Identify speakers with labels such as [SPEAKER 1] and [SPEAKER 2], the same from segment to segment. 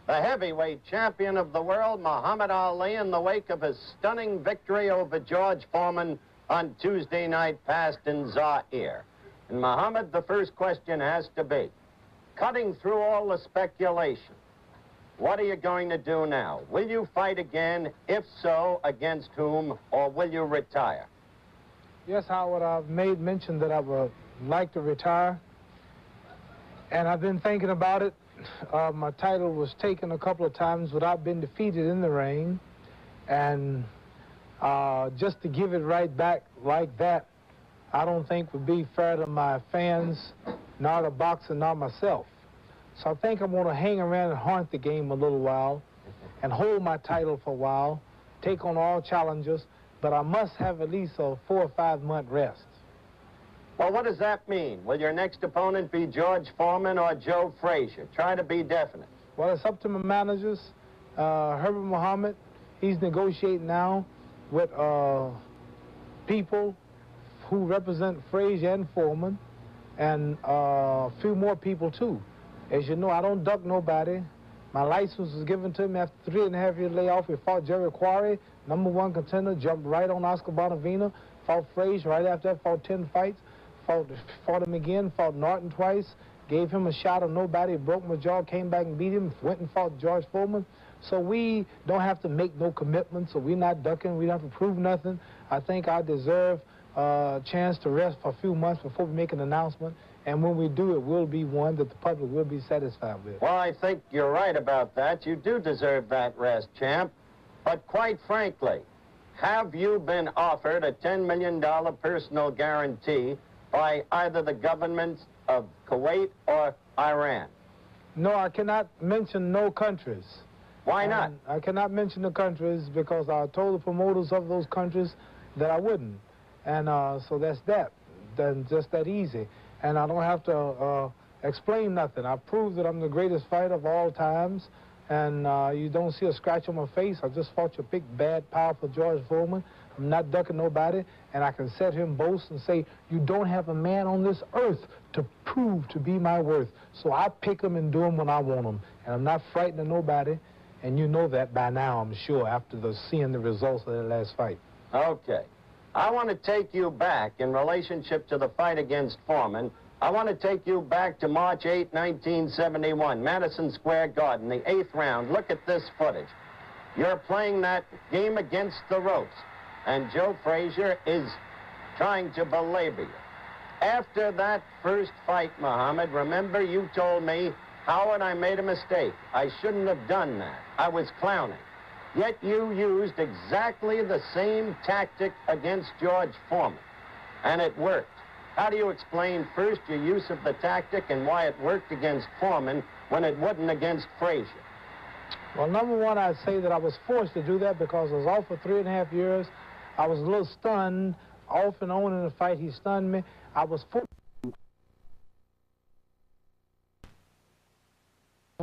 [SPEAKER 1] The heavyweight champion of the world, Muhammad Ali, in the wake of his stunning victory over George Foreman on Tuesday night past in Zaire. And Muhammad, the first question has to be, cutting through all the speculation, what are you going to do now? Will you fight again? If so, against whom? Or will you retire?
[SPEAKER 2] Yes, Howard, I've made mention that I would like to retire. And I've been thinking about it. My title was taken a couple of times without being defeated in the ring. And just to give it right back like that, I don't think would be fair to my fans, nor the boxer, nor myself. So I think I'm going to hang around and haunt the game a little while and hold my title for a while, take on all challenges, but I must have at least a 4 or 5 month rest.
[SPEAKER 1] Well, what does that mean? Will your next opponent be George Foreman or Joe Frazier? Try to be definite.
[SPEAKER 2] Well, it's up to my managers. Herbert Muhammad, he's negotiating now with people who represent Frazier and Foreman, and a few more people, too. As you know, I don't duck nobody. My license was given to me after 3.5 years layoff. We fought Jerry Quarry, #1 contender, jumped right on Oscar Bonavina, fought Frazier right after that, fought 10 fights, fought him again, fought Norton twice, gave him a shot of nobody, broke my jaw, came back and beat him, went and fought George Foreman. So we don't have to make no commitments, so we're not ducking, we don't have to prove nothing. I think I deserve a chance to rest for a few months before we make an announcement. And when we do, it will be one that the public will be satisfied with.
[SPEAKER 1] Well, I think you're right about that. You do deserve that rest, champ. But quite frankly, have you been offered a $10 million personal guarantee by either the governments of Kuwait or Iran?
[SPEAKER 2] No, I cannot mention no countries.
[SPEAKER 1] Why not?
[SPEAKER 2] I cannot mention the countries because I told the promoters of those countries that I wouldn't. And so that's that. Then just that easy. And I don't have to explain nothing. I proved that I'm the greatest fighter of all times. And you don't see a scratch on my face. I just fought your big, bad, powerful George Foreman. I'm not ducking nobody. And I can set him boast and say, you don't have a man on this earth to prove to be my worth. So I pick him and do him when I want him. And I'm not frightened of nobody. And you know that by now, I'm sure, after seeing the results of that last fight.
[SPEAKER 1] Okay. I want to take you back in relationship to the fight against Foreman. I want to take you back to March 8, 1971, Madison Square Garden, the 8th round. Look at this footage. You're playing that game against the ropes, and Joe Frazier is trying to belabor you. After that first fight, Muhammad, remember you told me, Howard, I made a mistake. I shouldn't have done that. I was clowning. Yet you used exactly the same tactic against George Foreman, and it worked. How do you explain first your use of the tactic and why it worked against Foreman when it wouldn't against Frazier?
[SPEAKER 2] Well, #1, I'd say that I was forced to do that because I was off for 3.5 years. I was a little stunned, off and on in the fight. He stunned me. I was forced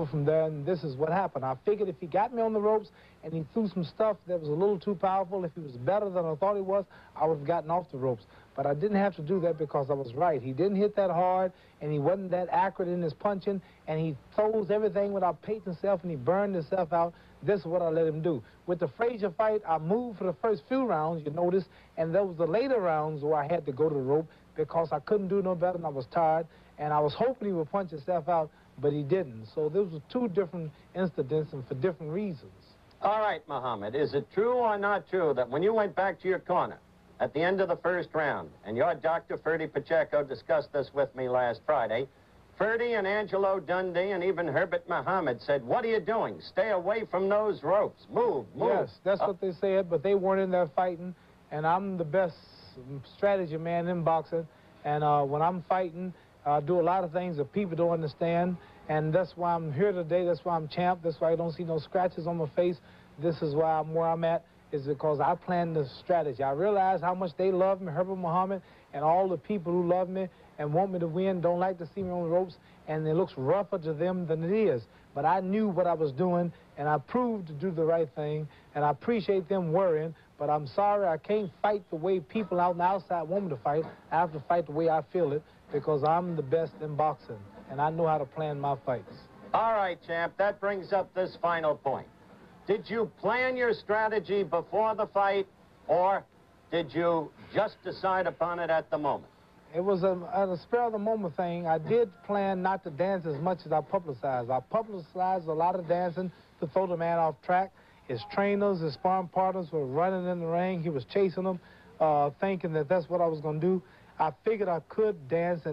[SPEAKER 2] from there, and this is what happened. I figured if he got me on the ropes and he threw some stuff that was a little too powerful, if he was better than I thought he was, I would have gotten off the ropes. But I didn't have to do that because I was right. He didn't hit that hard, and he wasn't that accurate in his punching, and he throws everything without pacing himself, and he burned himself out. This is what I let him do. With the Frazier fight, I moved for the first few rounds, you notice, and there was the later rounds where I had to go to the rope because I couldn't do no better and I was tired, and I was hoping he would punch himself out, but he didn't. So those were 2 different incidents and for different reasons.
[SPEAKER 1] All right, Muhammad, is it true or not true that when you went back to your corner at the end of the first round, and your doctor, Ferdy Pacheco, discussed this with me last Friday, Ferdy and Angelo Dundee and even Herbert Muhammad said, what are you doing? Stay away from those ropes. Move, move.
[SPEAKER 2] Yes, that's what they said, but they weren't in there fighting, and I'm the best strategy man in boxing, and when I'm fighting, I do a lot of things that people don't understand, and that's why I'm here today. That's why I'm champ. That's why I don't see no scratches on my face. This is why I'm where I'm at, is because I planned the strategy. I realize how much they love me, Herbert Muhammad, and all the people who love me and want me to win don't like to see me on the ropes, and it looks rougher to them than it is. But I knew what I was doing, and I proved to do the right thing, and I appreciate them worrying, but I'm sorry I can't fight the way people out on the outside want me to fight. I have to fight the way I feel it, because I'm the best in boxing, and I know how to plan my fights.
[SPEAKER 1] All right, champ, that brings up this final point. Did you plan your strategy before the fight, or did you just decide upon it at the moment?
[SPEAKER 2] It was a spur-of-the-moment thing. I did plan not to dance as much as I publicized. I publicized a lot of dancing to throw the man off track. His trainers, his sparring partners were running in the ring. He was chasing them, thinking that that's what I was going to do. I figured I could dance,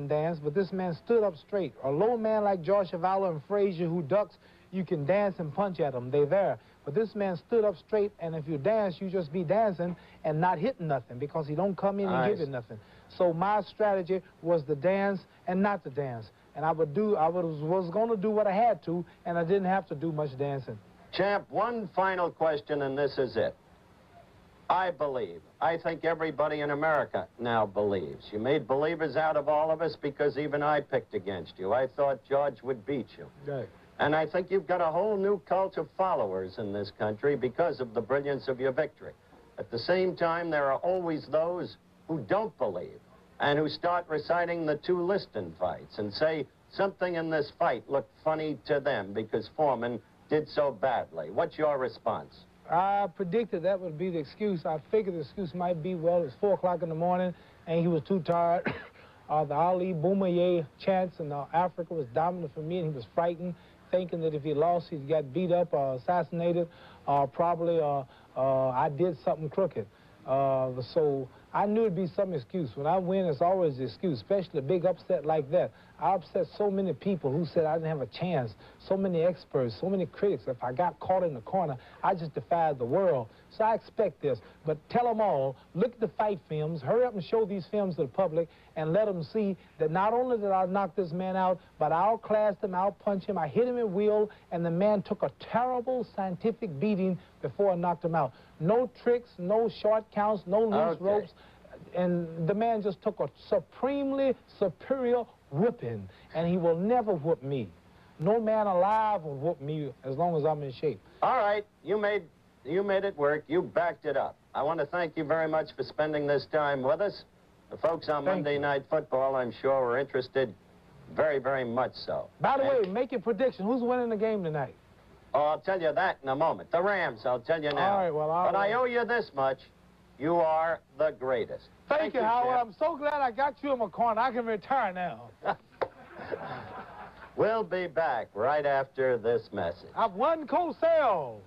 [SPEAKER 2] but this man stood up straight. A low man like George Chuvalo and Frazier who ducks, you can dance and punch at them. They're there. But this man stood up straight, and if you dance, you just be dancing and not hitting nothing because he don't come in and give you nothing. So my strategy was to dance and not to dance. And I was going to do what I had to, and I didn't have to do much dancing.
[SPEAKER 1] Champ, one final question, and this is it. I think everybody in America now believes. You made believers out of all of us because even I picked against you. I thought George would beat you.
[SPEAKER 2] Right.
[SPEAKER 1] And I think you've got a whole new cult of followers in this country because of the brilliance of your victory. At the same time, there are always those who don't believe and who start reciting the two Liston fights and say something in this fight looked funny to them because Foreman did so badly. What's your response?
[SPEAKER 2] I predicted that would be the excuse. I figured the excuse might be, well, it's 4 o'clock in the morning and he was too tired. The Ali Boumaier chants in Africa was dominant for me, and he was frightened, thinking that if he lost, he'd get beat up or assassinated, or probably I did something crooked. So I knew it'd be some excuse. When I win, it's always an excuse, especially a big upset like that. I upset so many people who said I didn't have a chance, so many experts, so many critics. If I got caught in the corner, I just defied the world. So I expect this. But tell them all, look at the fight films, hurry up and show these films to the public, and let them see that not only did I knock this man out, but I outclassed him, outpunched him, I hit him in wheel, and the man took a terrible scientific beating before I knocked him out. No tricks, no short counts, no loose ropes. And the man just took a supremely superior whipping, and he will never whoop me. No man alive will whoop me as long as I'm in shape.
[SPEAKER 1] All right, you made it work. You backed it up. I want to thank you very much for spending this time with us. The folks on Monday Night Football, I'm sure, were interested very, very much so.
[SPEAKER 2] By the way, make your prediction. Who's winning the game tonight?
[SPEAKER 1] Oh, I'll tell you that in a moment. The Rams, I'll tell you now.
[SPEAKER 2] All right, well,
[SPEAKER 1] but I owe you this much. You are the greatest.
[SPEAKER 2] Thank you, Howard. I'm so glad I got you in my corner. I can retire now.
[SPEAKER 1] We'll be back right after this message.
[SPEAKER 2] I've won Cosell.